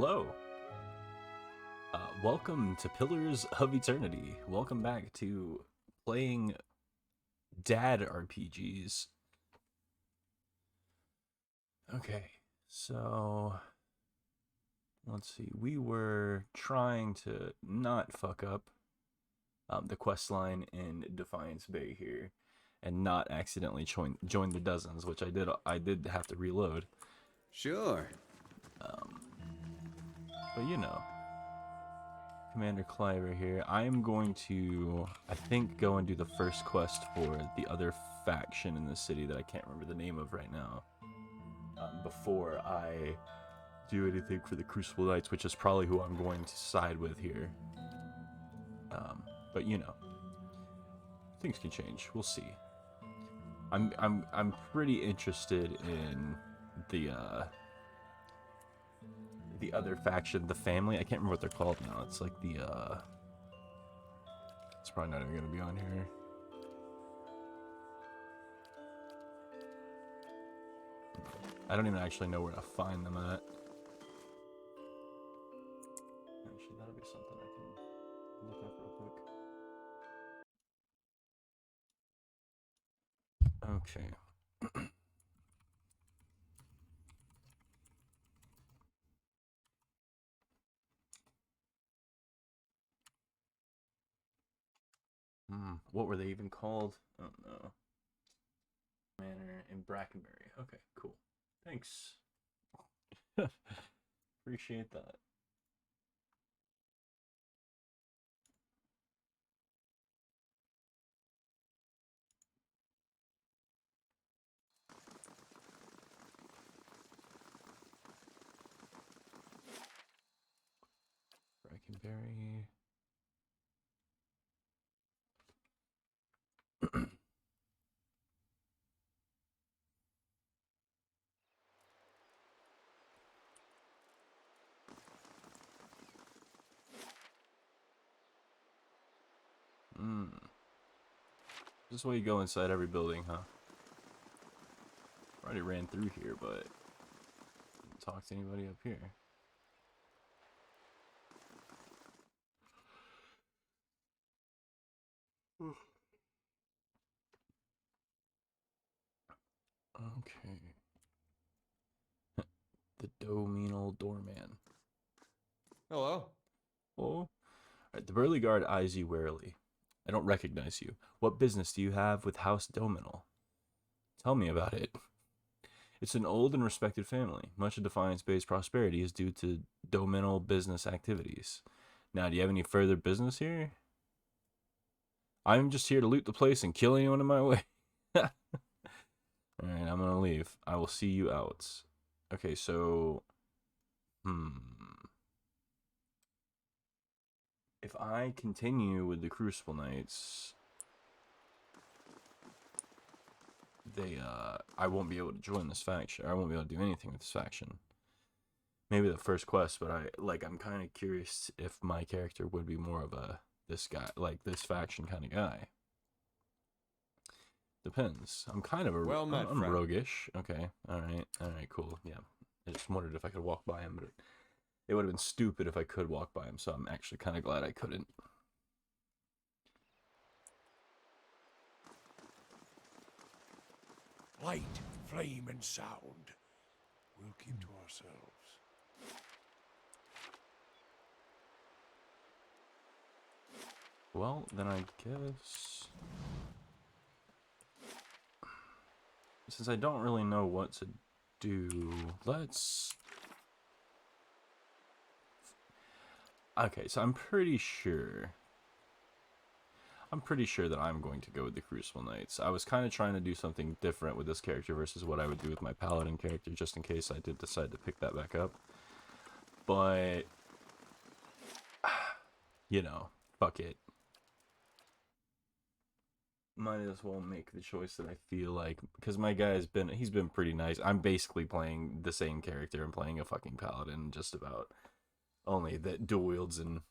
Hello. Welcome to Pillars of Eternity. Welcome back to playing dad RPGs. Okay, so let's see. We were trying to not fuck up the quest line in Defiance Bay here, and not accidentally join the dozens, which I did. I did have to reload. Sure. But you know. Commander Cliver here. I am going to, I think, go and do the first quest for the other faction in the city that I can't remember the name of right now. Before I do anything for the Crucible Knights, which is probably who I'm going to side with here. But you know, things can change. We'll see. I'm pretty interested in the other faction, the family. I can't remember what they're called now. It's like the it's probably not even gonna be on here. I don't even actually know where to find them at. Actually, that'll be something I can look up real quick. Okay. What were they even called? Oh no. Manor in Brackenbury. Okay, cool. Thanks. Appreciate that. Brackenbury. This is why you go inside every building, huh? Already ran through here, but didn't talk to anybody up here. Okay. The Dominal Doorman. Hello. Oh. Alright, the burly guard eyes you warily. I don't recognize you. What business do you have with House Dominal? Tell me about it. It's an old and respected family. Much of Defiance Bay's prosperity is due to Dominal business activities. Now, do you have any further business here? I'm just here to loot the place and kill anyone in my way. Alright, I'm gonna leave. I will see you out. Okay, so... If I continue with the Crucible Knights... I won't be able to join this faction. I won't be able to do anything with this faction. Maybe the first quest, but I'm kind of curious if my character would be more of this guy, like this faction kind of guy. Depends. I'm kind of Well met, I'm friend. roguish. Okay. All right, cool. Yeah. I just wondered if I could walk by him, but it would have been stupid if I could walk by him, so I'm actually kind of glad I couldn't. Light, flame, and sound. We'll keep to ourselves. Well, then I guess... Since I don't really know what to do, let's... Okay, so I'm pretty sure that I'm going to go with the Crucible Knights. I was kind of trying to do something different with this character versus what I would do with my Paladin character, just in case I did decide to pick that back up. But, you know, fuck it. Might as well make the choice that I feel like, because my guy's he's been pretty nice. I'm basically playing the same character. I'm playing a fucking Paladin, just about. Only that dual wields and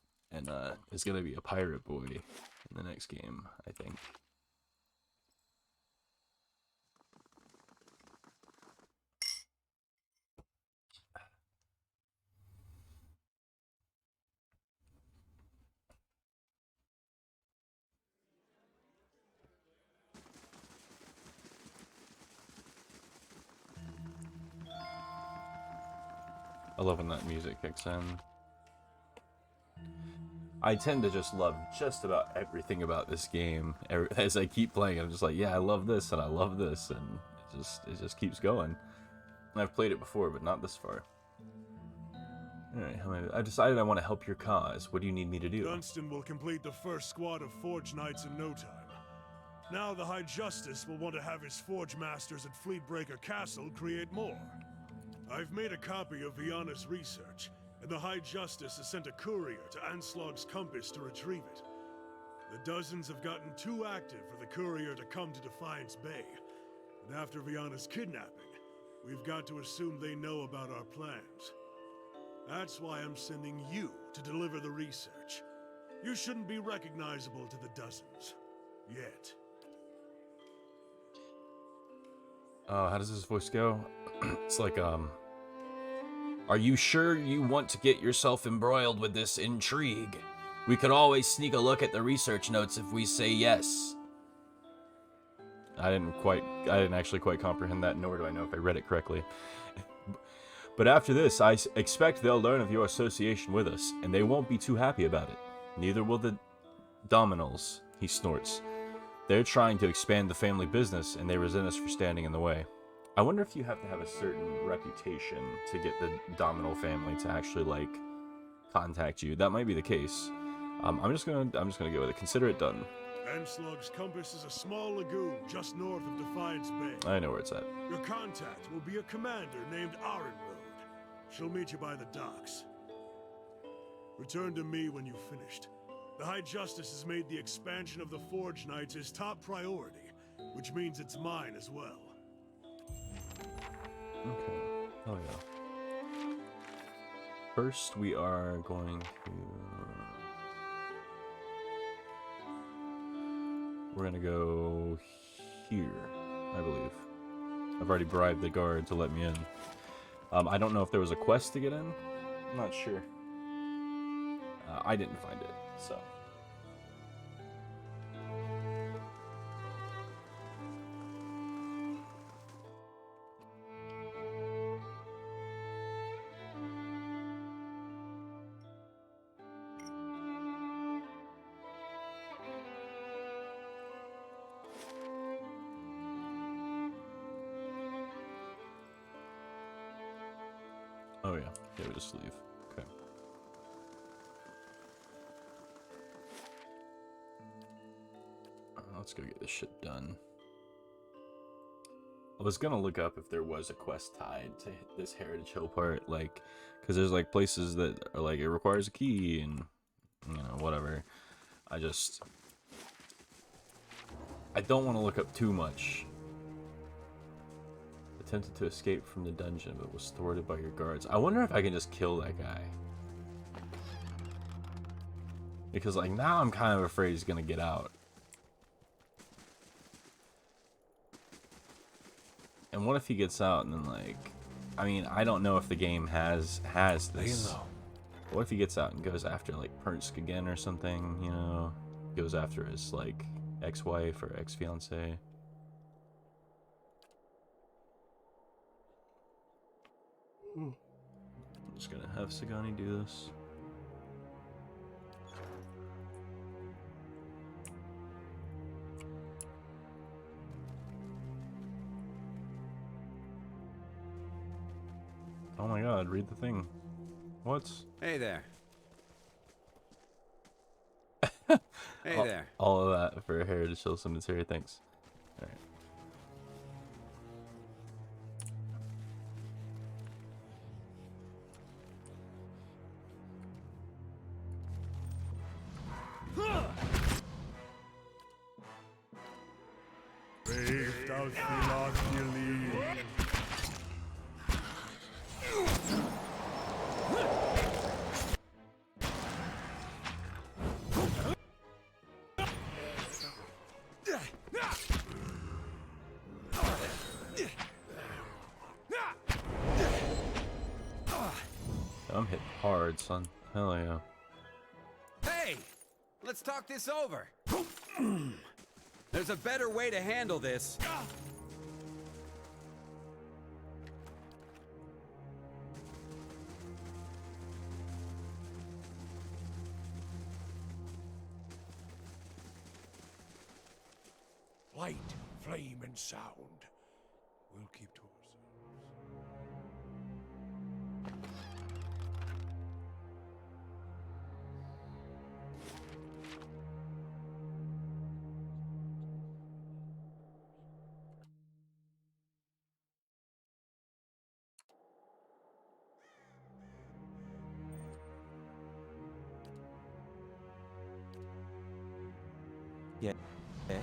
is gonna be a pirate boy in the next game, I think. I love when that music kicks in. I tend to just love just about everything about this game. As I keep playing, I'm just like, yeah, I love this and I love this, and it just keeps going. And I've played it before, but not this far. Alright, I decided I want to help your cause. What do you need me to do? Dunstan will complete the first squad of Forge Knights in no time. Now the High Justice will want to have his Forge Masters at Fleetbreaker Castle create more. I've made a copy of Viana's research, and the High Justice has sent a courier to Anslog's Compass to retrieve it. The Dozens have gotten too active for the courier to come to Defiance Bay. And after Viana's kidnapping, we've got to assume they know about our plans. That's why I'm sending you to deliver the research. You shouldn't be recognizable to the Dozens. Yet. How does this voice go? It's like, are you sure you want to get yourself embroiled with this intrigue? We could always sneak a look at the research notes if we say yes. I didn't actually quite comprehend that, nor do I know if I read it correctly. But after this, I expect they'll learn of your association with us, and they won't be too happy about it. Neither will the Dominals, he snorts. They're trying to expand the family business, and they resent us for standing in the way. I wonder if you have to have a certain reputation to get the Dominal family to actually, like, contact you. That might be the case. I'm just gonna go with it. Consider it done. Anslog's Compass is a small lagoon just north of Defiance Bay. I know where it's at. Your contact will be a commander named Arenroad. She'll meet you by the docks. Return to me when you've finished. The High Justice has made the expansion of the Forge Knights his top priority, which means it's mine as well. Okay. Oh yeah. First, we are going to... We're gonna go here, I believe. I've already bribed the guard to let me in. I don't know if there was a quest to get in. I'm not sure. I didn't find it, so. Oh yeah, we just leave. Okay. Let's go get this shit done. I was gonna look up if there was a quest tied to this Heritage Hill part, like, because there's like places that are like it requires a key and whatever. I don't want to look up too much. Attempted to escape from the dungeon, but was thwarted by your guards. I wonder if I can just kill that guy. Because, like, now I'm kind of afraid he's gonna get out. And what if he gets out and then, like... I mean, I don't know if the game has this. What if he gets out and goes after, like, Pernsk again or something, you know? Goes after his, like, ex-wife or ex-fiancée. I'm just gonna have Sagani do this. Oh my god, read the thing. What? Hey there. Hey there. All of that for Heritage Hill Cemetery, thanks. Alright. I'm hitting hard, son. Hell yeah. Hey! Let's talk this over. There's a better way to handle this. light, flame, and sound. We'll keep to ourselves. Yes.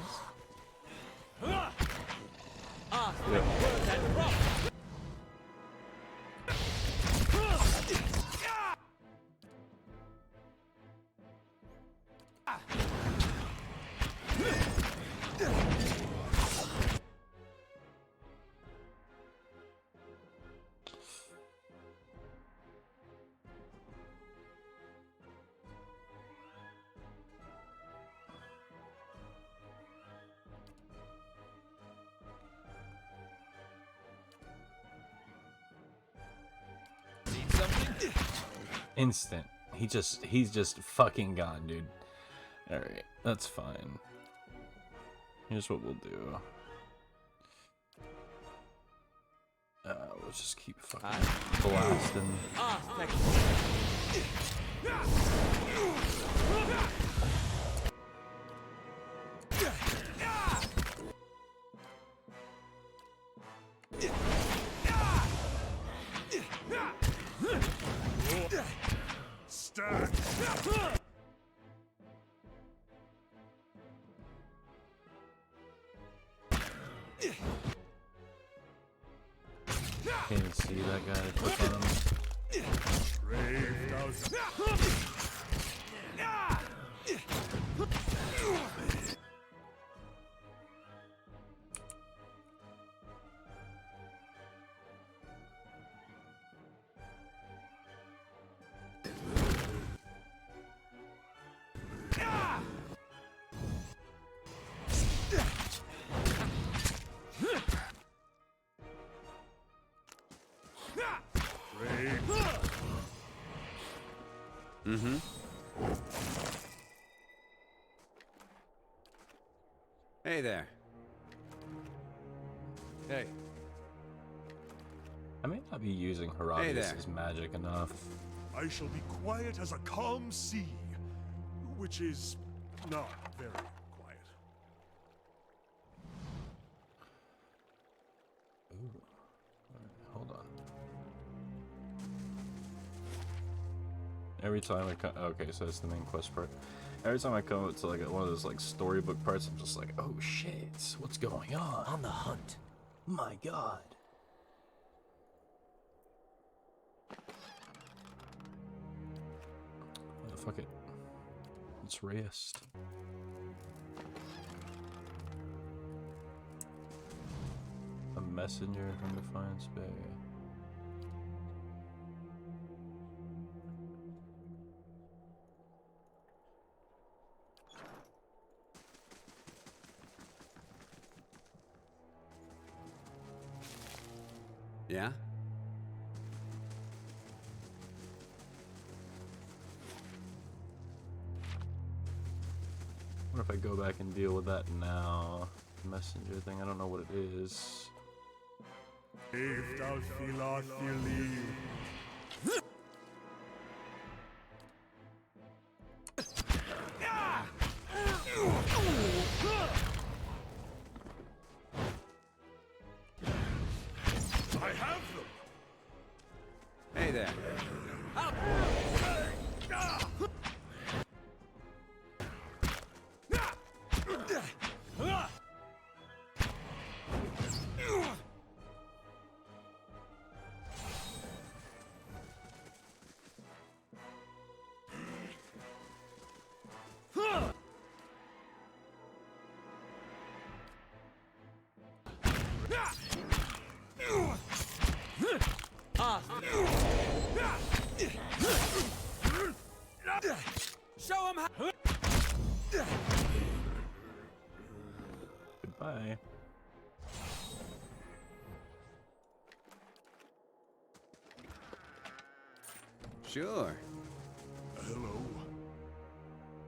Need something? Instant. He's just fucking gone, dude. Alright, that's fine. Here's what we'll do. We'll just keep fucking blasting. Thank Stand! Can't even see that guy that click on him. Brave thou... Mm-hmm. Hey there. Hey. I may not be using Hey Herodias' there. magic enough. I shall be quiet as a calm sea, which is not very quiet. Ooh. Alright, hold on. Every time I come, okay, so that's the main quest part. Every time I come up to like one of those like storybook parts, I'm just like, oh shit, what's going on? On the hunt. My god. Oh, fuck it. Let's rest. A messenger from Defiance Bay. Yeah? What if I go back and deal with that now? Messenger thing, I don't know what it is. If thou filat fili. I have them! Hey there. Show him how. Goodbye. Sure. Hello?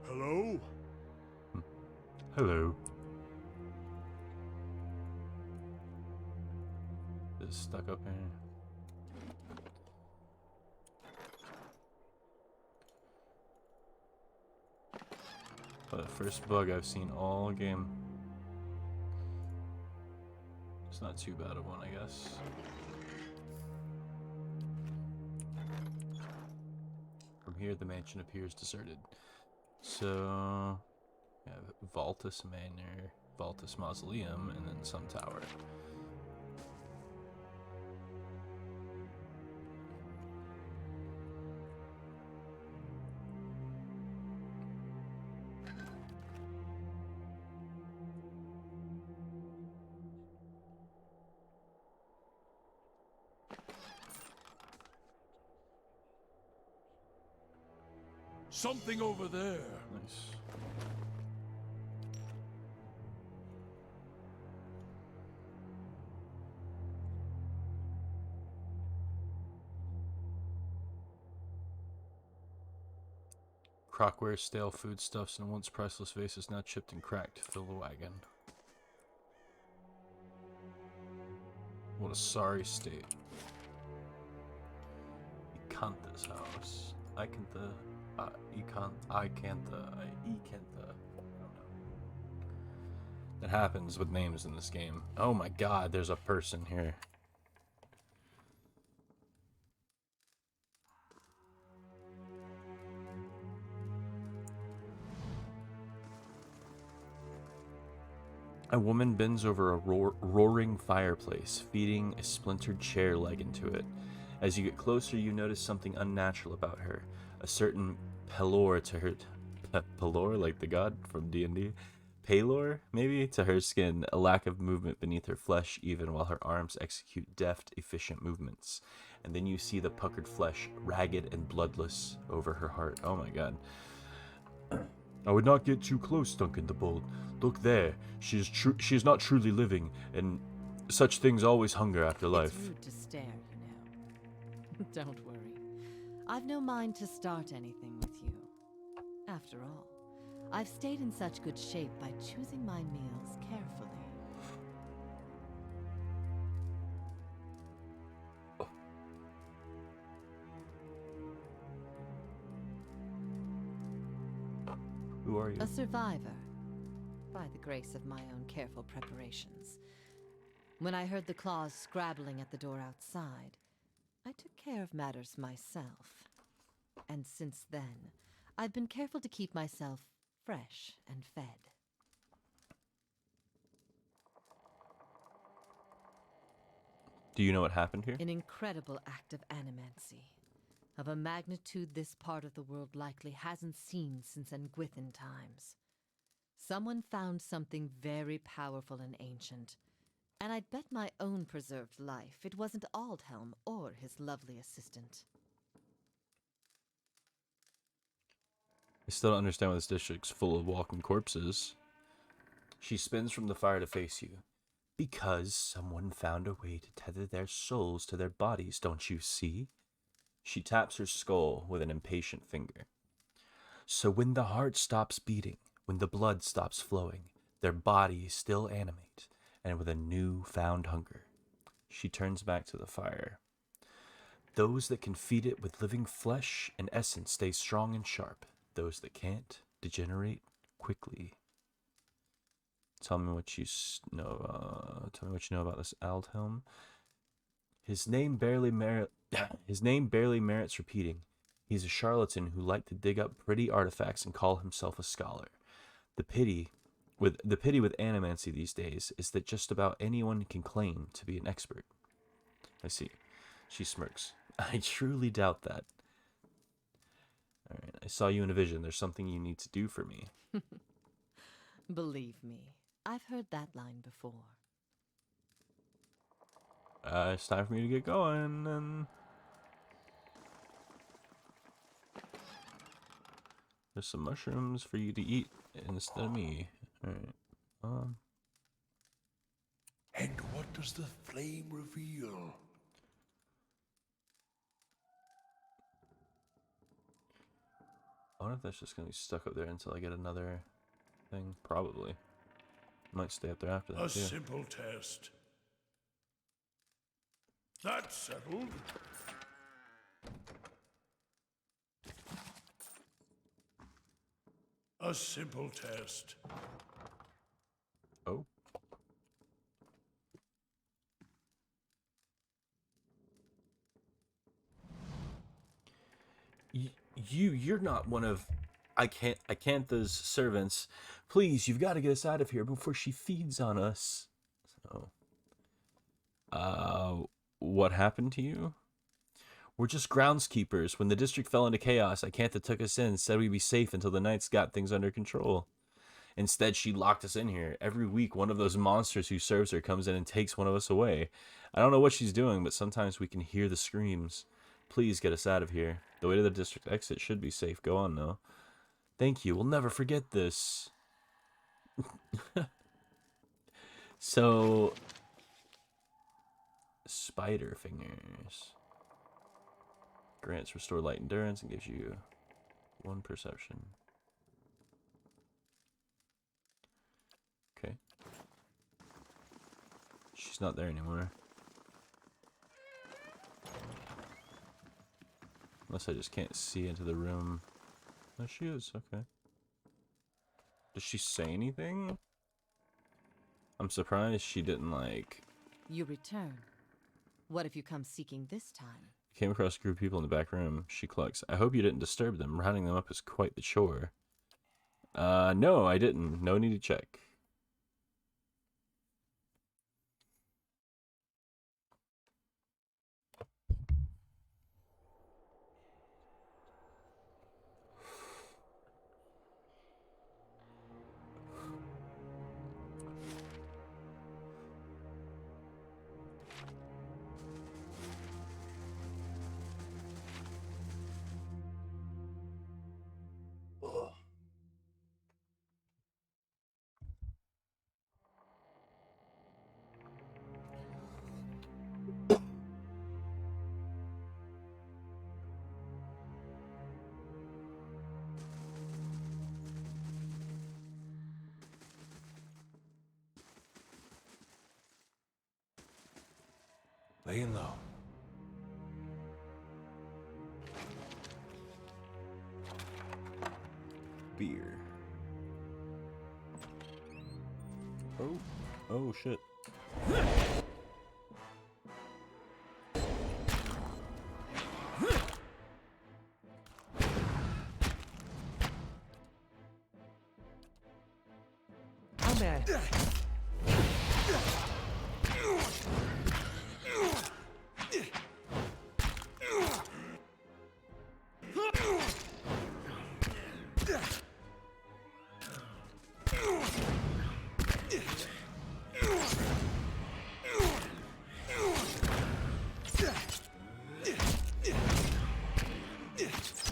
Hello? Hello. is stuck up here. But the first bug I've seen all game. It's not too bad of one, I guess. From here, the mansion appears deserted. So, yeah, Valtus Manor, Valtus Mausoleum, and then some tower. Something over there. Nice. Crockware, stale foodstuffs, and once priceless vases now chipped and cracked fill the wagon. What a sorry state. Ecantha's house. I don't know. That happens with names in this game. Oh my god, there's a person here. A woman bends over a roaring fireplace, feeding a splintered chair leg into it. As you get closer, you notice something unnatural about her. A certain pallor to her... Pallor, like the god from D&D? Pallor, maybe, to her skin. A lack of movement beneath her flesh, even while her arms execute deft, efficient movements. And then you see the puckered flesh, ragged and bloodless, over her heart. Oh my god. I would not get too close, Duncan the Bold. Look there. She is not truly living, and such things always hunger after life. It's rude to stare, you know. Don't worry. I've no mind to start anything with you. After all, I've stayed in such good shape by choosing my meals carefully. Who are you? A survivor, by the grace of my own careful preparations. When I heard the claws scrabbling at the door outside, I took care of matters myself. And since then, I've been careful to keep myself fresh and fed. Do you know what happened here? An incredible act of animancy, of a magnitude this part of the world likely hasn't seen since Engwithan times. Someone found something very powerful and ancient, and I'd bet my own preserved life it wasn't Aldhelm or his lovely assistant. I still don't understand why this district's full of walking corpses. She spins from the fire to face you. Because someone found a way to tether their souls to their bodies, don't you see? She taps her skull with an impatient finger. So when the heart stops beating, when the blood stops flowing, their bodies still animate, and with a new-found hunger. She turns back to the fire. Those that can feed it with living flesh and essence stay strong and sharp. Those that can't degenerate quickly. Tell me what you know. Tell me what you know about this Aldhelm. His name barely merits repeating. He's a charlatan who liked to dig up pretty artifacts and call himself a scholar. The pity with animancy these days is that just about anyone can claim to be an expert. I see. She smirks. I truly doubt that. Alright, I saw you in a vision. There's something you need to do for me. Believe me, I've heard that line before. It's time for me to get going, and there's some mushrooms for you to eat instead of me. Alright. And what does the flame reveal? I wonder if that's just gonna be stuck up there until I get another thing. Probably. Might stay up there after that, A too. simple test. That's settled. A simple test. Oh. You're not one of Icantha's servants. Please, you've got to get us out of here before she feeds on us. So, what happened to you? We're just groundskeepers. When the district fell into chaos, Icantha took us in, said we'd be safe until the knights got things under control. Instead, she locked us in here. Every week, one of those monsters who serves her comes in and takes one of us away. I don't know what she's doing, but sometimes we can hear the screams. Please get us out of here. The way to the district exit should be safe. Go on now. Thank you. We'll never forget this. So, spider fingers. Grants restore light endurance and gives you 1 perception. Okay. She's not there anymore. Unless I just can't see into the room. No, she is. Okay. Does she say anything? I'm surprised she didn't, like... You return. What if you come seeking this time? Came across a group of people in the back room. She clucks. I hope you didn't disturb them. Rounding them up is quite the chore. No, I didn't. No need to check. Laying low. Beer. Oh shit. Oh man.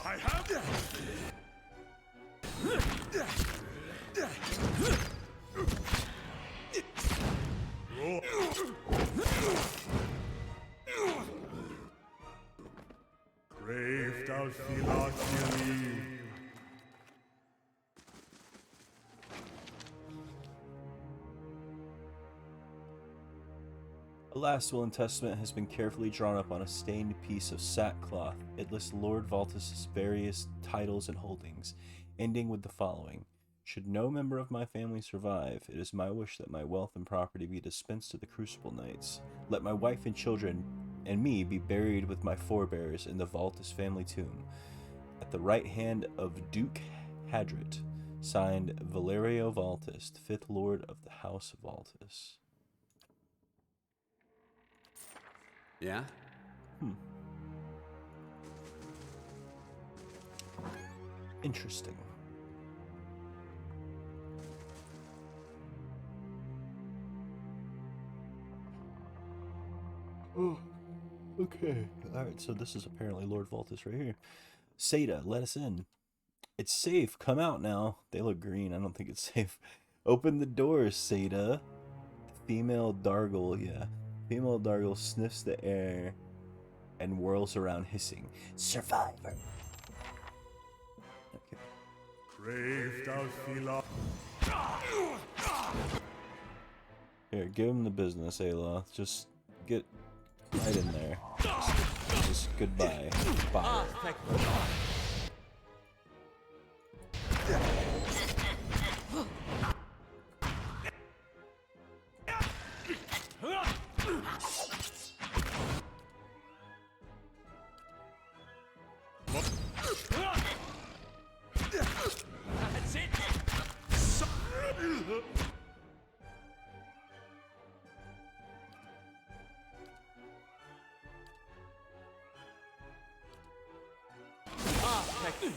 I have Brave Dalphilakili. A last will and testament has been carefully drawn up on a stained piece of sackcloth. It lists Lord Valtus's various titles and holdings, ending with the following. Should no member of my family survive, it is my wish that my wealth and property be dispensed to the Crucible Knights. Let my wife and children and me be buried with my forebears in the Valtus family tomb, at the right hand of Duke Hadrit, signed Valerio Valtus, 5th Lord of the House of Valtus. Yeah? Interesting. Oh, okay. Alright, so this is apparently Lord Valtus right here. Seda, let us in. It's safe. Come out now. They look green. I don't think it's safe. Open the doors, Seda. Female Dargle, yeah. Female Dargle sniffs the air and whirls around hissing. Survivor. Okay. Brave Dalphilakili. Here, give him the business, Ayla. Just get Right in there. Just goodbye. Fire. That's it.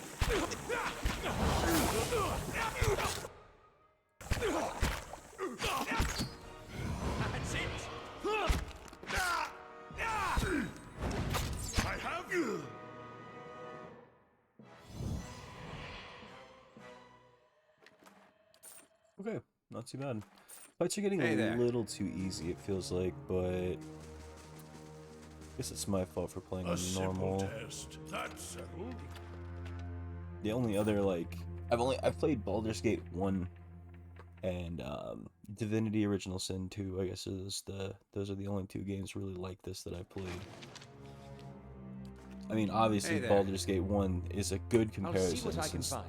That's it. I have you! Okay, not too bad. Fights are getting Hey a there. little too easy, it feels like, but I guess it's my fault for playing A on simple normal. test. That's settled. The only other I've played Baldur's Gate 1 and Divinity Original Sin 2, I guess those are the only two games really like this that I've played. I mean, obviously Hey there. Baldur's Gate 1 is a good I'll comparison see what I can since, find.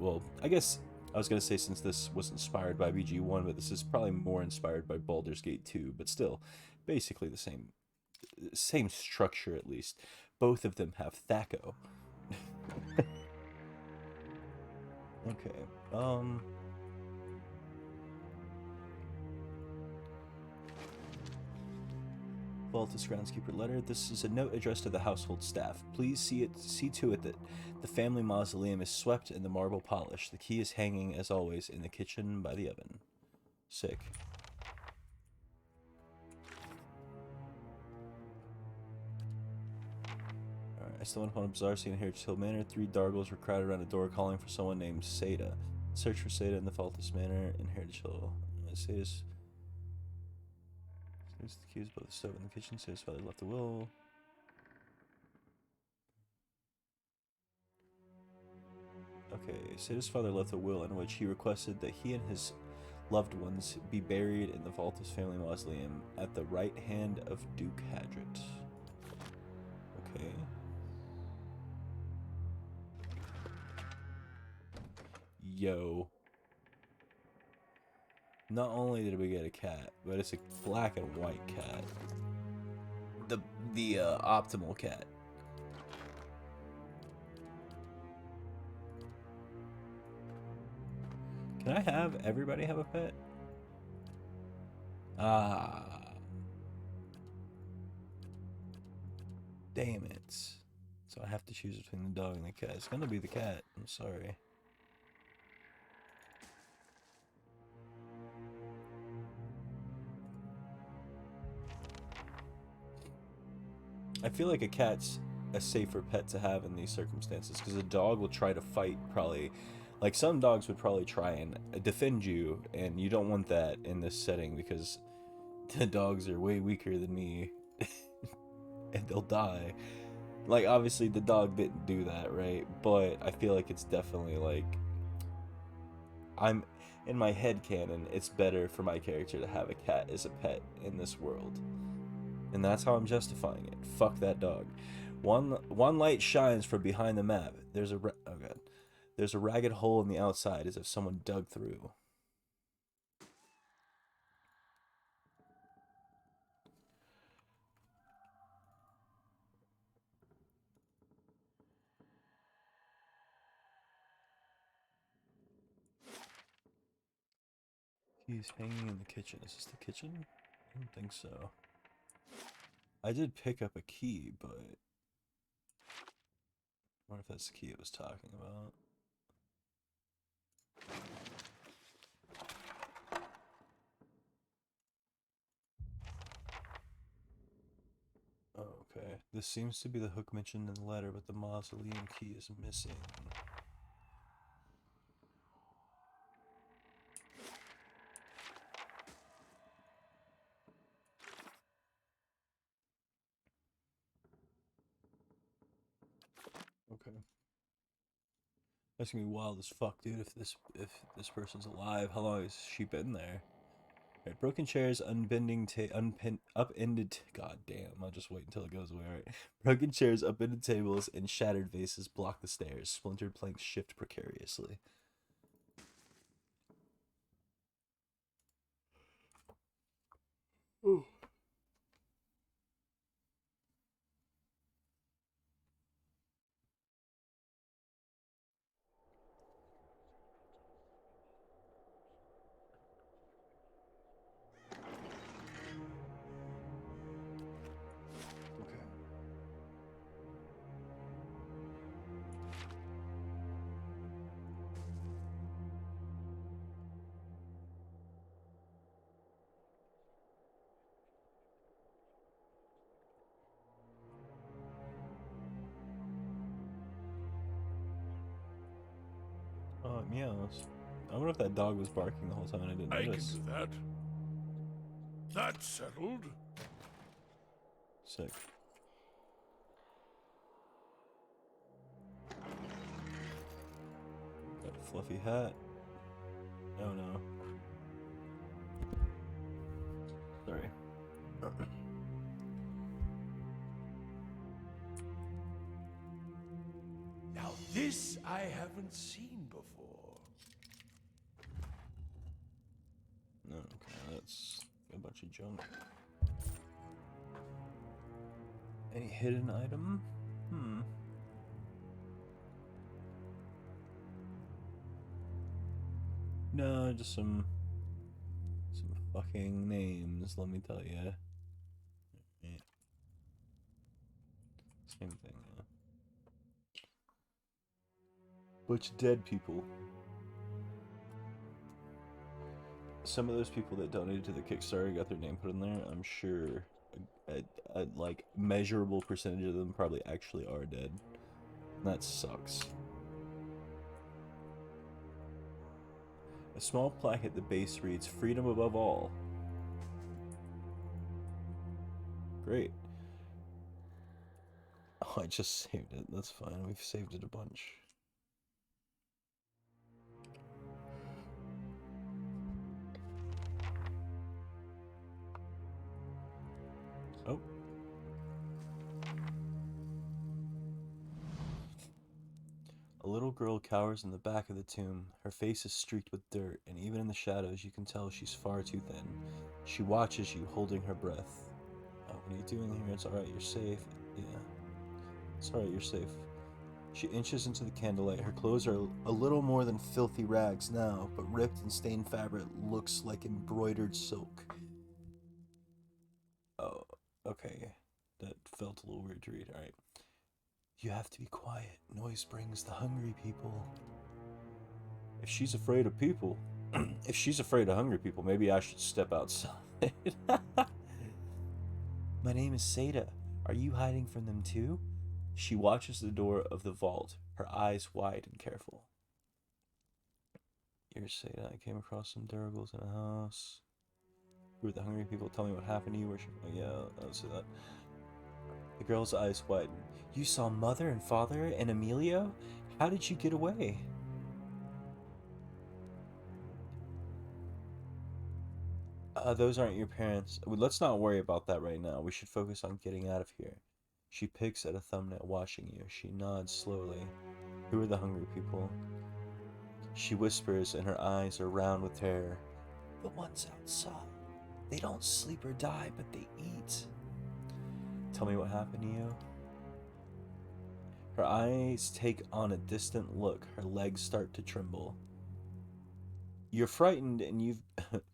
well, I guess I was going to say since this was inspired by BG1, but this is probably more inspired by Baldur's Gate 2, but still basically the same structure at least. Both of them have Thaco. Okay. Vaultus groundskeeper letter. This is a note addressed to the household staff. Please see to it that the family mausoleum is swept and the marble polished. The key is hanging, as always, in the kitchen by the oven. Sick. Alright, I still upon a bizarre scene here at Hill Manor. 3 Dargles were crowded around a door calling for someone named Seda. Search for Seda in the Vaultus Manor in Heritage Hill. Seda's the keys above the stove in the kitchen. Seda's father left a will. Okay, Seda's father left a will in which he requested that he and his loved ones be buried in the Vaultus family mausoleum at the right hand of Duke Hadrit. Okay. Yo. Not only did we get a cat, but it's a black and white cat. The optimal cat. Can I have everybody have a pet? Ah. Damn it. So I have to choose between the dog and the cat. It's gonna be the cat. I'm sorry. I feel like a cat's a safer pet to have in these circumstances because a dog will try to fight probably. Like some dogs would probably try and defend you, and you don't want that in this setting because the dogs are way weaker than me and they'll die. Like obviously the dog didn't do that, right? But I feel like it's definitely like I'm in my head canon, it's better for my character to have a cat as a pet in this world. And that's how I'm justifying it. Fuck that dog. One light shines from behind the map. There's a There's a ragged hole in the outside as if someone dug through. He's hanging in the kitchen. Is this the kitchen? I don't think so. I did pick up a key, but I wonder if that's the key it was talking about. Okay, this seems to be the hook mentioned in the letter, but the mausoleum key is missing. Okay. That's gonna be wild as fuck, dude. If this person's alive, how long has she been there? Alright, broken chairs, upended. God damn! I'll just wait until it goes away. Alright, broken chairs, upended tables, and shattered vases block the stairs. Splintered planks shift precariously. Ooh. Okay. Oh, it meows. I wonder if that dog was barking the whole time and I didn't I can notice. do that. That's settled. Sick. Got a fluffy hat. Oh no. Sorry. Now this I haven't seen before. No, okay, that's a bunch of junk. Any hidden item? No, just some fucking names, let me tell you. Right. Same thing, yeah. Bunch of dead people. Some of those people that donated to the Kickstarter got their name put in there. I'm sure a like measurable percentage of them probably actually are dead. That sucks. A small plaque at the base reads, "Freedom above all." Great. Oh, I just saved it. That's fine. We've saved it a bunch. Oh. A little girl cowers in the back of the tomb. Her face is streaked with dirt, and even in the shadows you can tell she's far too thin. She watches you, holding her breath. Oh, what are you doing here? It's alright, you're safe. Yeah. It's alright, you're safe. She inches into the candlelight. Her clothes are a little more than filthy rags now, but ripped and stained fabric looks like embroidered silk. Oh, okay. That felt a little weird to read. Alright. You have to be quiet. Noise brings the hungry people. If she's afraid of people, if she's afraid of hungry people, maybe I should step outside. My name is Seda. Are you hiding from them too? She watches the door of the vault, her eyes wide and careful. You're Seda. I came across some Duragles in a house. Who are the hungry people? Tell me what happened to you. Where yeah, I'll say that. The girl's eyes widen. You saw Mother and Father and Emilio? How did you get away? Those aren't your parents. Let's not worry about that right now. We should focus on getting out of here. She picks at a thumbnail watching you. She nods slowly. Who are the hungry people? She whispers and her eyes are round with terror. The ones outside. They don't sleep or die, but they eat. Tell me what happened to you. Her eyes take on a distant look. Her legs start to tremble. You're frightened and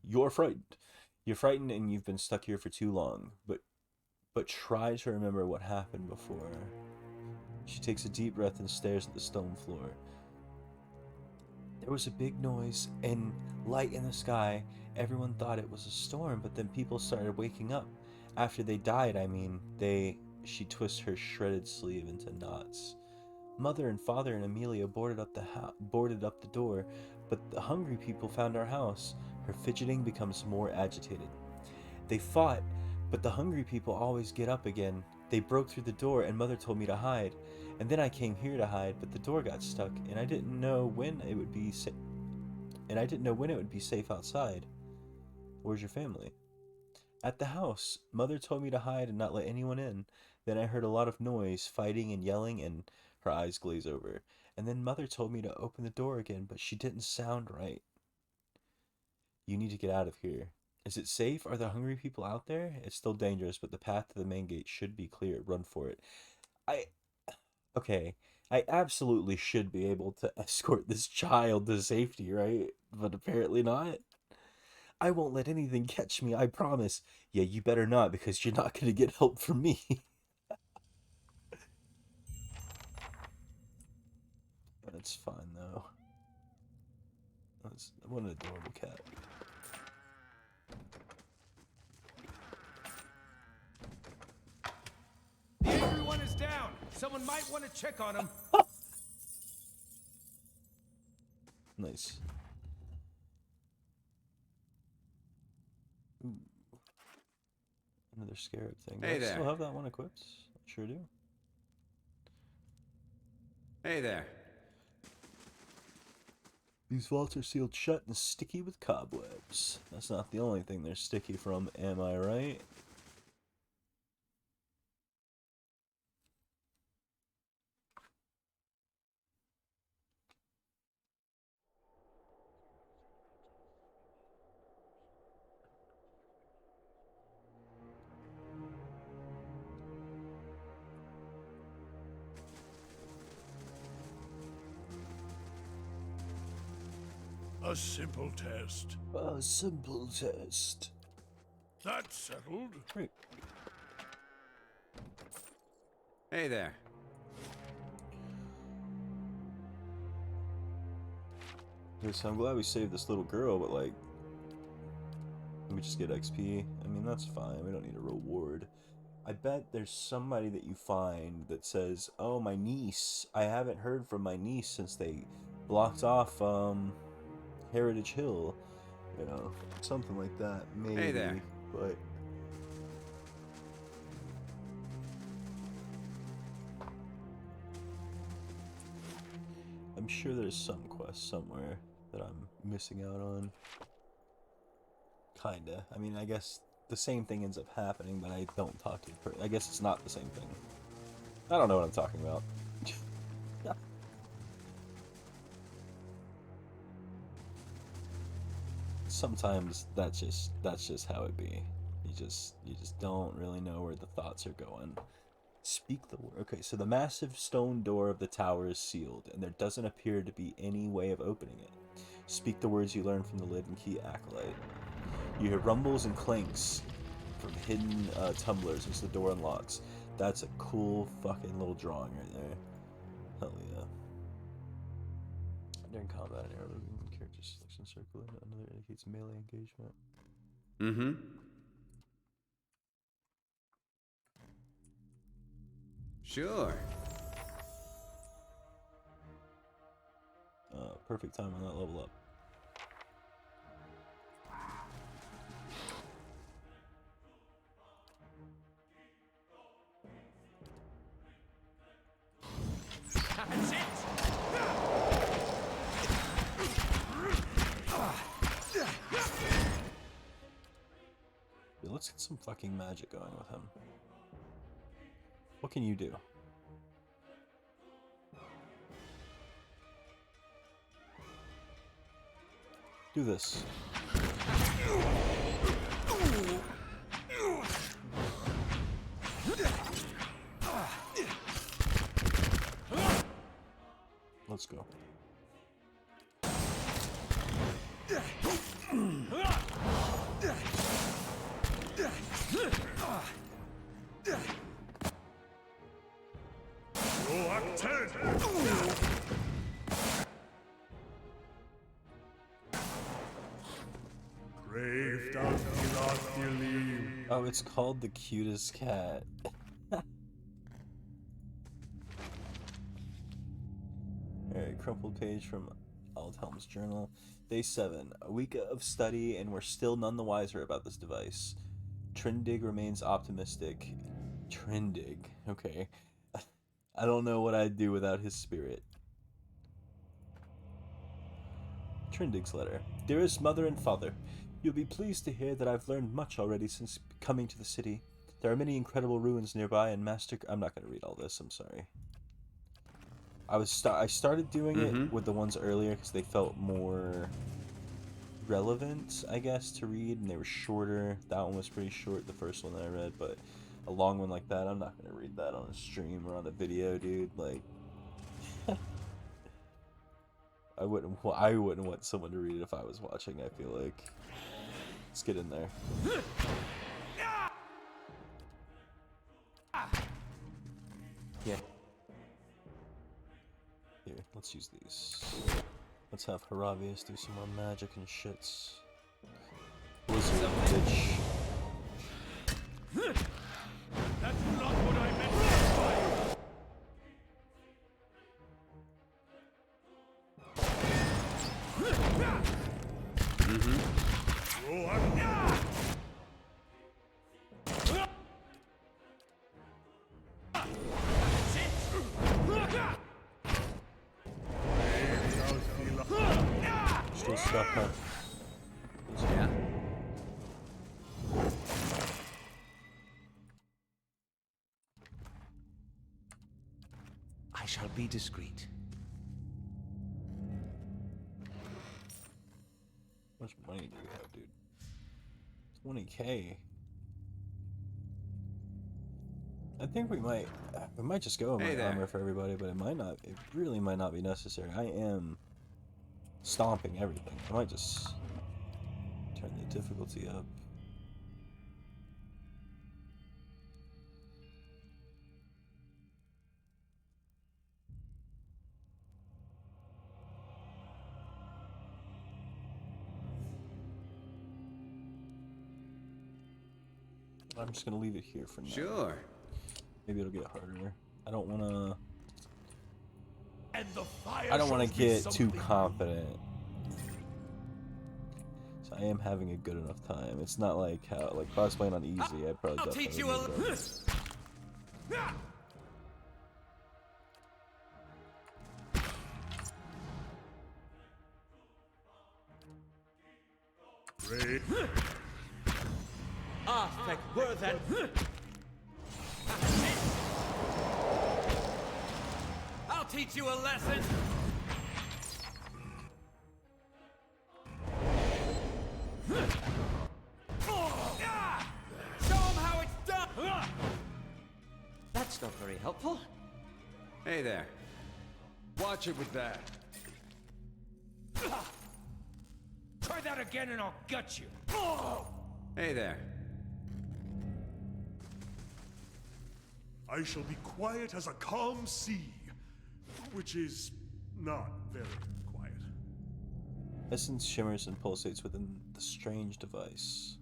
you're frightened. You're frightened and you've been stuck here for too long, but try to remember what happened before. She takes a deep breath and stares at the stone floor. There was a big noise and light in the sky. Everyone thought it was a storm, but then people started waking up. After they died, I mean, she twists her shredded sleeve into knots. Mother and Father and Amelia boarded up the door, but the hungry people found our house. Her fidgeting becomes more agitated. They fought, but the hungry people always get up again. They broke through the door and Mother told me to hide. And then I came here to hide, but the door got stuck and I didn't know when it would be safe outside. Where's your family? At the house. Mother told me to hide and not let anyone in. Then I heard a lot of noise, fighting and yelling, and her eyes glaze over. And then Mother told me to open the door again, but she didn't sound right. You need to get out of here. Is it safe? Are there hungry people out there? It's still dangerous, but the path to the main gate should be clear. Run for it. Okay, I absolutely should be able to escort this child to safety, right? But apparently not. I won't let anything catch me, I promise. Yeah, you better not, because you're not going to get help from me. That's fine, though. What an adorable cat. The angry one is down. Someone might want to check on him. Nice. Ooh. Another scarab thing. Hey Do I still there. have that one equipped? I sure do. Hey there. These vaults are sealed shut and sticky with cobwebs. That's not the only thing they're sticky from, am I right? A simple test. A simple test. That's settled. Great. Hey there. Okay, so I'm glad we saved this little girl, but like, we just get XP. I mean, that's fine. We don't need a reward. I bet there's somebody that you find that says, "Oh, my niece. I haven't heard from my niece since they blocked off Heritage Hill." You know, something like that. Maybe. Hey there. But I'm sure there's some quest somewhere that I'm missing out on. Kinda. I mean, I guess the same thing ends up happening, but I don't talk to the person. I guess it's not the same thing. I don't know what I'm talking about. Sometimes that's just how it be. You just don't really know where the thoughts are going. Speak the word. Okay, so the massive stone door of the tower is sealed, and there doesn't appear to be any way of opening it. Speak the words you learn from the lid and key acolyte. You hear rumbles and clanks from hidden tumblers as the door unlocks. That's a cool fucking little drawing right there. Hell yeah. During combat, an arrow moving character selection circle and another indicates melee engagement. Mm-hmm. Sure. Perfect time on that level up. That's it. Dude, let's get some fucking magic going with him. What can you do? Do this. Let's go. Roak 10! Grave down Gilath. Oh, it's called the cutest cat. Alright, crumpled page from Aldhelm's journal. Day 7. A week of study, and we're still none the wiser about this device. Trindig remains optimistic. Trindig, okay. I don't know what I'd do without his spirit. Trindig's letter. Dearest mother and father, You'll be pleased to hear that I've learned much already since coming to the city. There are many incredible ruins nearby, and I'm not going to read all this, I'm sorry. I started doing it with the ones earlier because they felt more relevant, I guess, to read, and they were shorter. That one was pretty short, the first one that I read, but a long one like that, I'm not going to read that on a stream or on a video, dude. Like, I wouldn't want someone to read it if I was watching, I feel like. Let's get in there. Yeah. Here, let's use these. Let's have Haravius do some more magic and shits. Wizard, bitch. That's not what I meant. Oh, Still stuck, huh? Yeah. I shall be discreet. How much money do we have, dude? 20K. I think we might just go with my armor for everybody, but it really might not be necessary. I am stomping everything. I might just turn the difficulty up. I'm just gonna leave it here for now. Sure. Maybe it'll get harder. I don't wanna and get too confident. So I am having a good enough time. It's not like how if I was playing on easy, I'd probably I'll definitely teach you a win, I'll teach you a lesson. Show 'em how it's done. That's not very helpful. Hey there. Watch it with that. Try that again and I'll gut you. Hey there. I shall be quiet as a calm sea, which is not very quiet. Essence shimmers and pulsates within the strange device.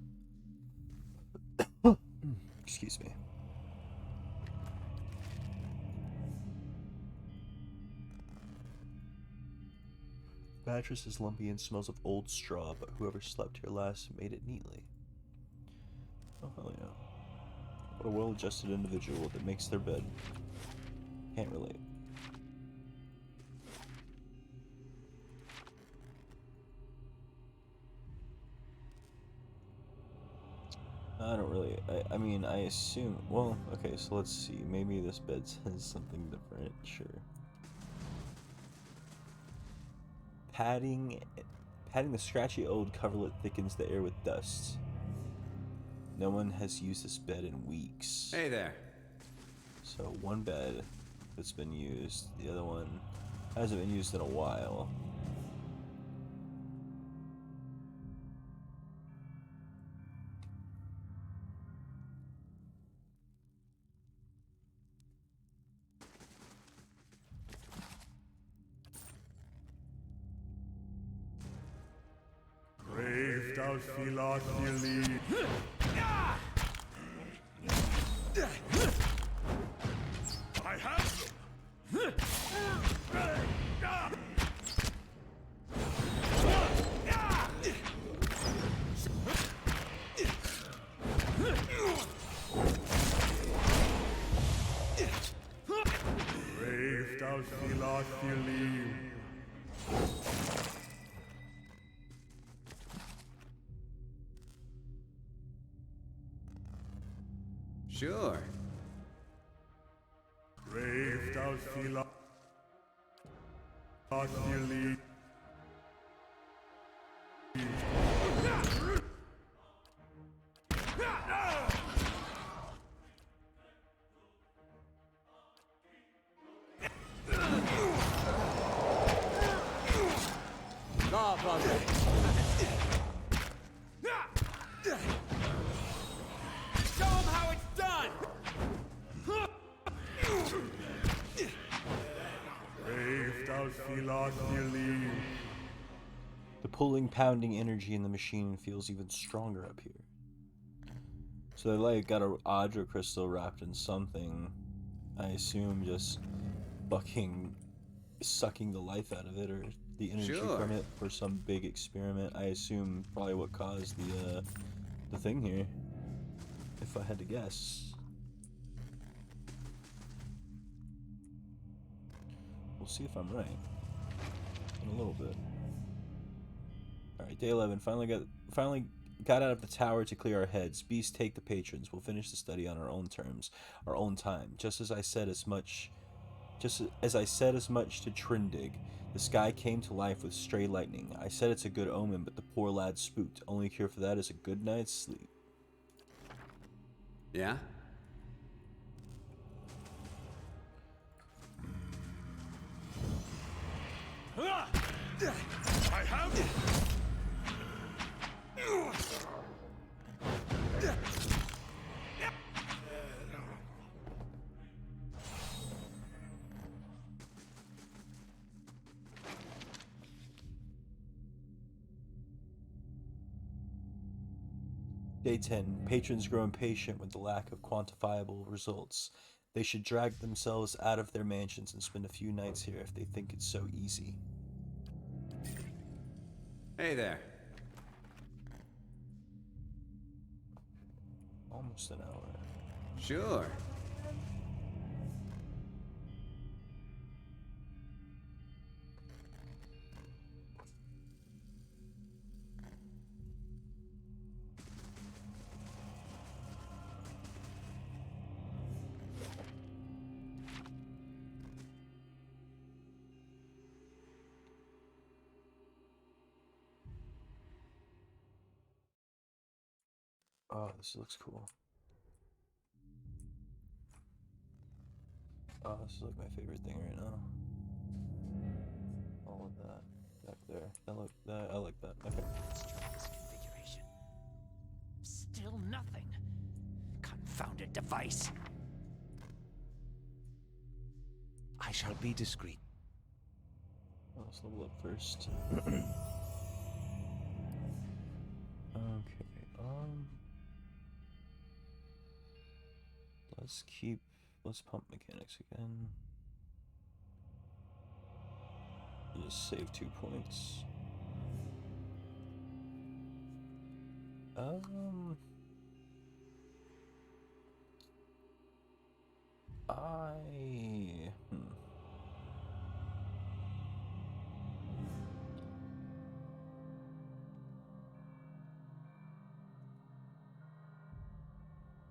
Excuse me. The mattress is lumpy and smells of old straw, but whoever slept here last made it neatly. Oh, hell yeah. What a well-adjusted individual that makes their bed. Can't relate. I don't really, I mean, I assume, well, okay, so let's see, maybe this bed says something different, sure. Padding the scratchy old coverlet thickens the air with dust. No one has used this bed in weeks. Hey there. So one bed that's been used, the other one hasn't been used in a while. Brave thou Philothili. I have them. Brave thou Philothili. Sure. Raved out Philothili. Law, brother. Show him how it's done! Raved out Philothili. The pulling, pounding energy in the machine feels even stronger up here. So they like got a Audra crystal wrapped in something. I assume just fucking sucking the life out of it, or the energy Sure. from it for some big experiment. I assume probably what caused the thing here, if I had to guess. We'll see if I'm right in a little bit. All right, day 11. Finally got out of the tower to clear our heads. Beast, take the patrons. We'll finish the study on our own terms, our own time. Just as I said as much to Trindig. The sky came to life with stray lightning. I said it's a good omen, but the poor lad spooked. Only cure for that is a good night's sleep. Yeah? I have. Day 10. Patrons grow impatient with the lack of quantifiable results. They should drag themselves out of their mansions and spend a few nights here if they think it's so easy. Hey there. Almost an hour. Sure. Oh, this looks cool. Oh, this is like my favorite thing right now. All of that back there. I like that. Okay. Let's try this configuration. Still nothing. Confounded device. I shall be discreet. Oh, let's level up first. Okay. Let's pump mechanics again. Just save 2 points.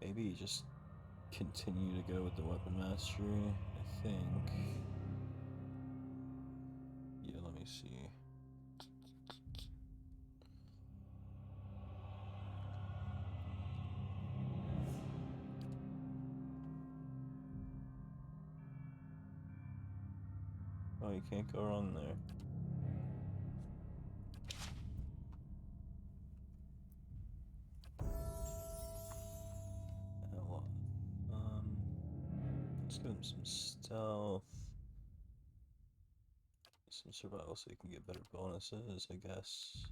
Maybe just continue to go with the weapon mastery, I think. Yeah, let me see. Oh, you can't go wrong there. Let's give him some stealth, some survival so you can get better bonuses, I guess.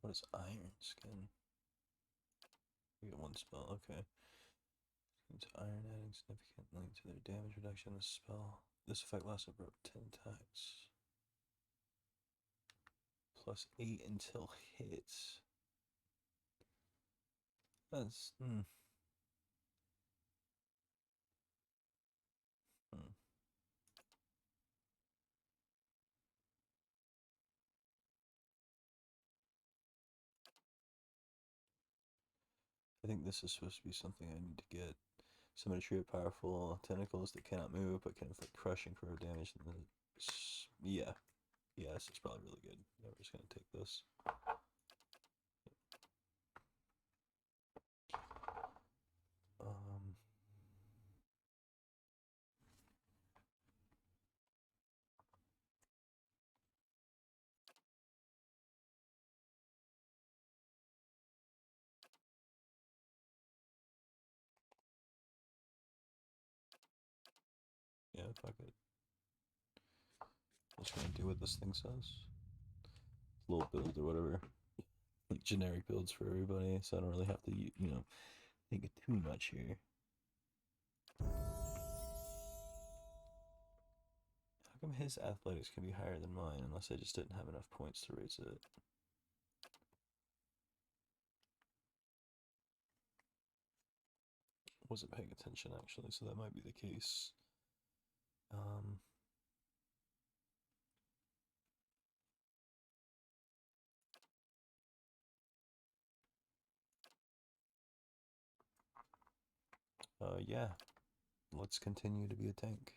What is Iron Skin? We get 1 spell, okay. Into iron, adding significantly to their damage reduction. This spell. This effect lasts over 10 attacks. Plus 8 until hits. That's I think this is supposed to be something I need to get. Symmetry of powerful tentacles that cannot move but can inflict crushing corrode damage. Yeah. Yeah, this is probably really good. Yeah, we're just gonna take this. Um, yeah, fuck it. Just gonna do what this thing says. Little build or whatever. Like generic builds for everybody, so I don't really have to, think of too much here. How come his athletics can be higher than mine, unless I just didn't have enough points to raise it? Wasn't paying attention actually, so that might be the case. Yeah. Let's continue to be a tank.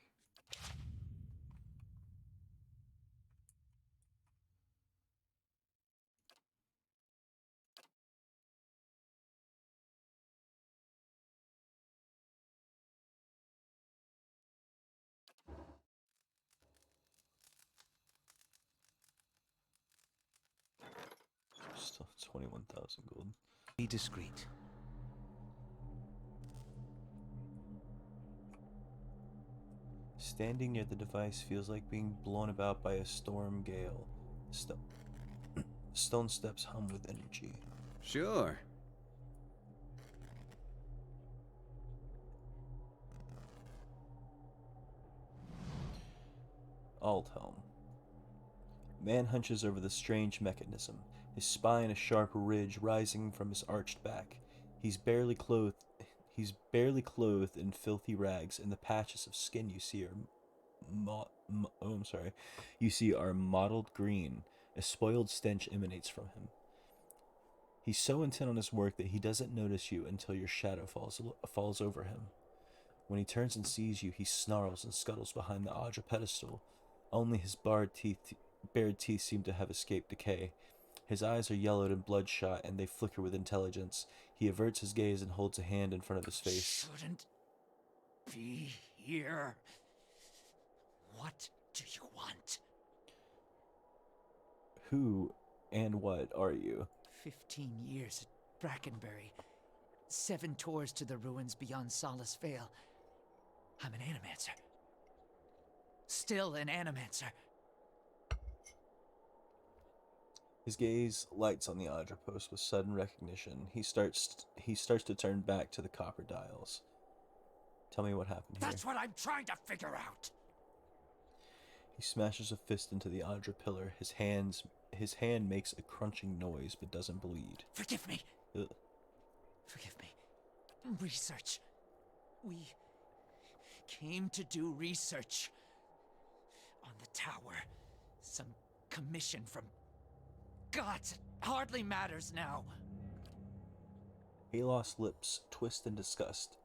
Still 21,000 gold. Be discreet. Standing near the device feels like being blown about by a storm gale. Stone steps hum with energy. Sure. Aldhelm. Man hunches over the strange mechanism, his spine a sharp ridge rising from his arched back. He's barely clothed in filthy rags, and the patches of skin you see are mottled green. A spoiled stench emanates from him. He's so intent on his work that he doesn't notice you until your shadow falls over him. When he turns and sees you, he snarls and scuttles behind the Audra pedestal. Only his bared teeth seem to have escaped decay. His eyes are yellowed and bloodshot, and they flicker with intelligence. He averts his gaze and holds a hand in front of his face. Shouldn't be here. What do you want? Who and what are you? 15 years at Brackenbury. 7 tours to the ruins beyond Solace Vale. I'm an animancer. Still an animancer. His gaze lights on the Audra post with sudden recognition. He starts to turn back to the copper dials. Tell me what happened here. That's what I'm trying to figure out. He smashes a fist into the Audra pillar. His hand makes a crunching noise but doesn't bleed. Forgive me. Ugh. Forgive me. Research. We came to do research on the tower. Some commission from gods. It hardly matters now. Halos's lips twist in disgust.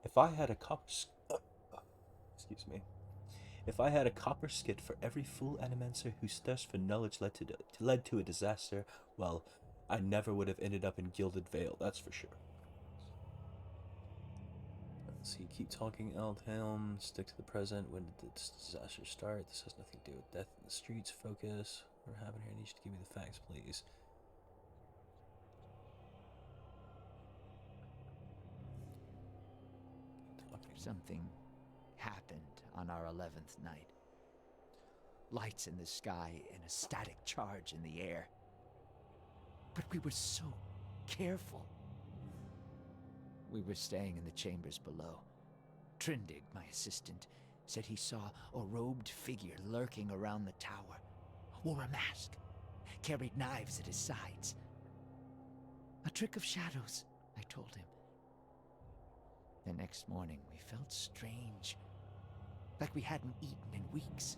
If I had a copper skit for every fool animancer whose thirst for knowledge led to a disaster, well, I never would have ended up in Gilded Vale, that's for sure. Let's see, keep talking, Aldhelm, stick to the present. When did this disaster start? This has nothing to do with death in the streets. Focus. What happened here? I need you to give me the facts, please. Something happened on our 11th night. Lights in the sky and a static charge in the air. But we were so careful. We were staying in the chambers below. Trindig, my assistant, said he saw a robed figure lurking around the tower. Wore a mask. Carried knives at his sides. A trick of shadows, I told him. The next morning, we felt strange. Like we hadn't eaten in weeks.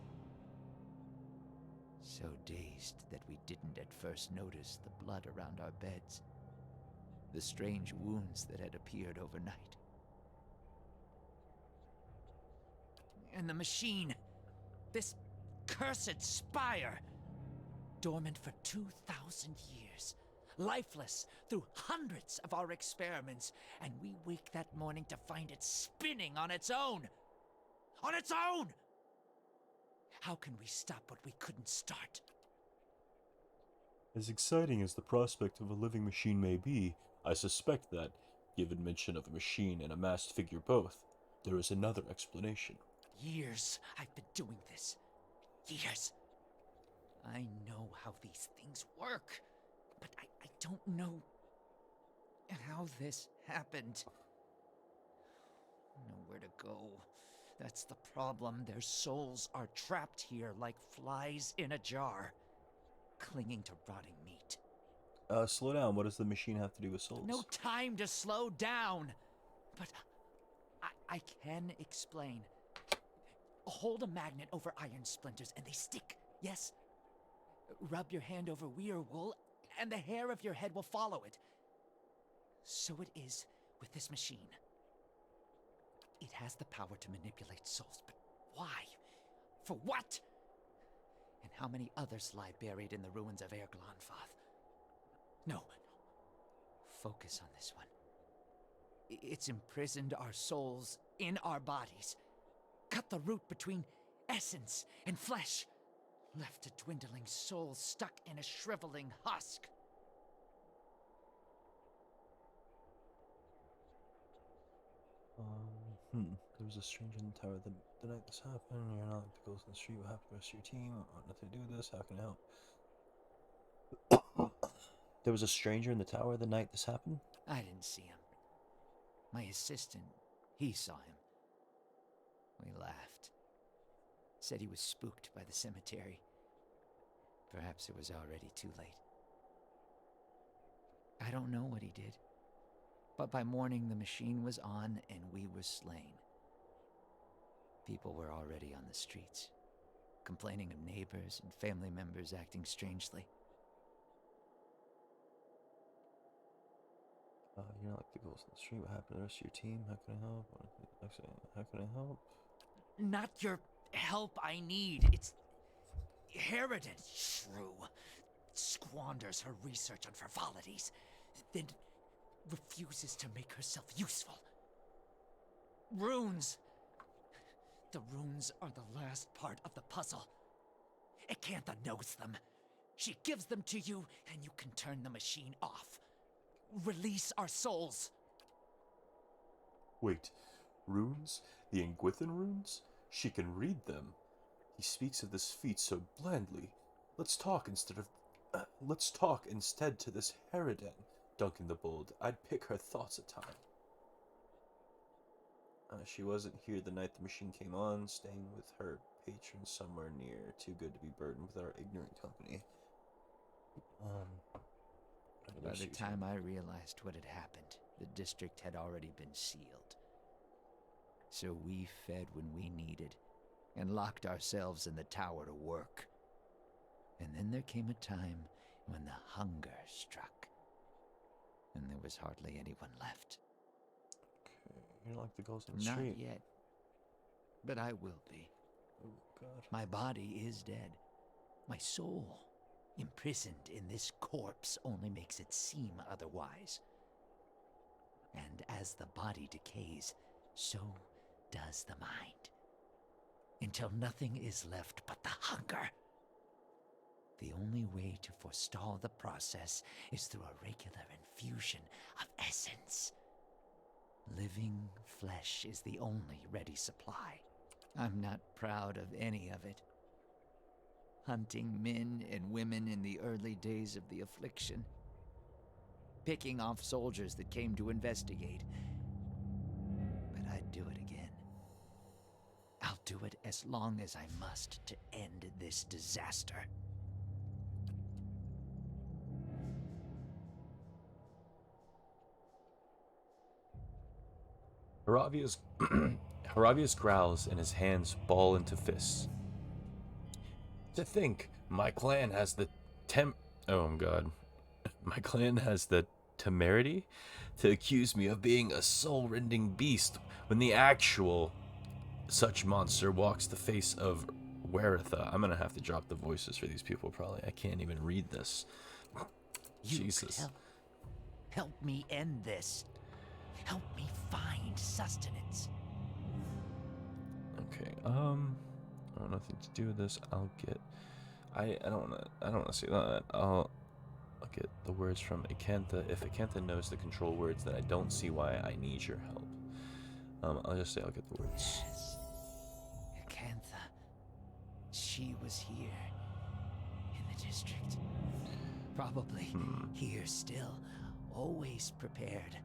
So dazed that we didn't at first notice the blood around our beds. the strange wounds that had appeared overnight. And the machine, this cursed spire, dormant for 2,000 years, lifeless through hundreds of our experiments, and we wake that morning to find it spinning on its own. On its own! How can we stop what we couldn't start? As exciting as the prospect of a living machine may be, I suspect that, given mention of a machine and a masked figure both, there is another explanation. Years I've been doing this. Years. I know how these things work, but I don't know how this happened. Nowhere to go. That's the problem. Their souls are trapped here like flies in a jar, clinging to rotting meat. Slow down. What does the machine have to do with souls? No time to slow down. But I can explain. Hold a magnet over iron splinters and they stick, yes? Rub your hand over weir wool and the hair of your head will follow it. So it is with this machine. It has the power to manipulate souls, but why? For what? And how many others lie buried in the ruins of Erglonfoth? No. Focus on this one. It's imprisoned our souls in our bodies. Cut the root between essence and flesh. Left a dwindling soul stuck in a shriveling husk. There was a stranger in the tower the night this happened. You're not like the ghost in the street. What happened to the rest of your team? I want nothing to do with this. How can I help? There was a stranger in the tower the night this happened? I didn't see him. My assistant, he saw him. We laughed. Said he was spooked by the cemetery. Perhaps it was already too late. I don't know what he did. But by morning the machine was on and we were slain. People were already on the streets, complaining of neighbors and family members acting strangely. You're not like the ghost in the street. What happened to the rest of your team? How can I help? How can I help? Not your help I need. It's Harridan, shrew. Squanders her research on frivolities, then refuses to make herself useful. Runes. The runes are the last part of the puzzle. Acantha knows them. She gives them to you, and you can turn the machine off. Release our souls. Wait, runes? The Engwithan runes? She can read them. He speaks of this feat so blandly. Let's talk instead to this Harridan. Duncan the Bold. I'd pick her thoughts a time. She wasn't here the night the machine came on, staying with her patron somewhere near. Too good to be burdened with our ignorant company. By the time I realized what had happened, the district had already been sealed. So we fed when we needed, and locked ourselves in the tower to work. And then there came a time when the hunger struck, and there was hardly anyone left. Okay, you're like the ghost in the Not street. yet, but I will be. Oh, God. My body is dead. My soul, imprisoned in this corpse, only makes it seem otherwise. And as the body decays, so does the mind. Until nothing is left but the hunger. The only way to forestall the process is through a regular infusion of essence. Living flesh is the only ready supply. I'm not proud of any of it. Hunting men and women in the early days of the affliction. Picking off soldiers that came to investigate. But I'd do it again. I'll do it as long as I must to end this disaster. Haravius growls and his hands ball into fists. To think, my clan has the My clan has the temerity to accuse me of being a soul-rending beast when the actual such monster walks the face of Weritha. I'm gonna have to drop the voices for these people, probably. I can't even read this. You could Jesus. help me end this. Help me find sustenance. Okay, I want nothing to do with this. I'll get... I don't wanna say that. I'll get the words from Acantha. If Acantha knows the control words, then I don't see why I need your help. I'll just say I'll get the words. Yes. Acantha. She was here. In the district. Probably here still. Always prepared.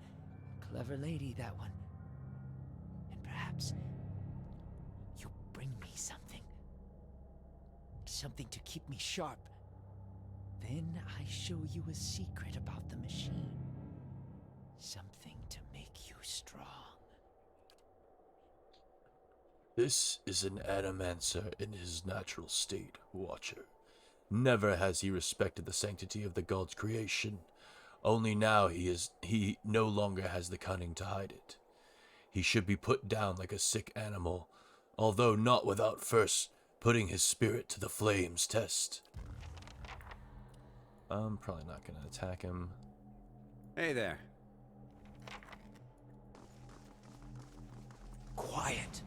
Clever lady, that one. And perhaps you bring me something. Something to keep me sharp. Then I show you a secret about the machine. Something to make you strong. This is an Animancer in his natural state, Watcher. Never has he respected the sanctity of the god's creation. Only now he no longer has the cunning to hide it. He should be put down like a sick animal, although not without first putting his spirit to the flames test. I'm probably not gonna attack him. Hey there. Quiet.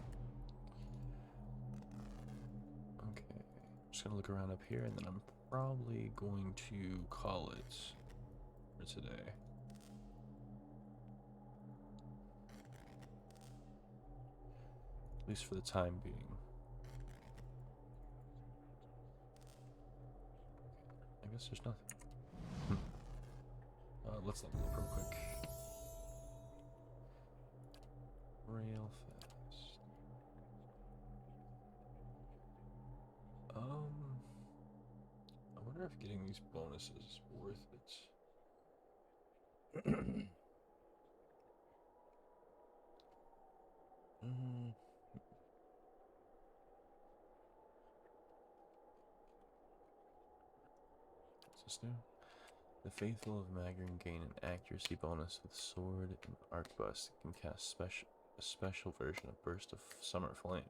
Okay, just gonna look around up here, and then I'm probably going to call it for today. At least for the time being. I guess there's nothing. Let's level up real quick. Real fast. I wonder if getting these bonuses is worth it. What's this new? The Faithful of Magrin gain an accuracy bonus with sword and arquebus. Can cast a special version of Burst of Summer Flame.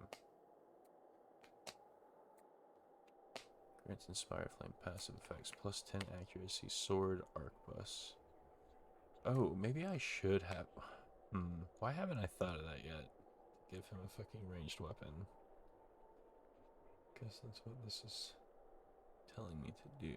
Grants Inspire Flame passive effects. Plus 10 accuracy, sword, arquebus. Oh, maybe I should have... Why haven't I thought of that yet? Give him a fucking ranged weapon. Guess that's what this is telling me to do.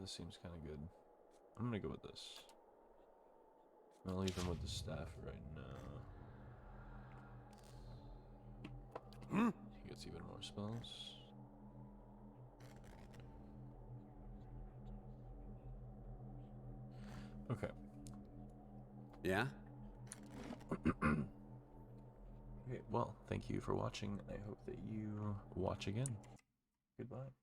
This seems kind of good. I'm gonna go with this. I'm gonna leave him with the staff right now. He gets even more spells. Okay. Yeah? Okay, well, thank you for watching. I hope that you watch again. Goodbye.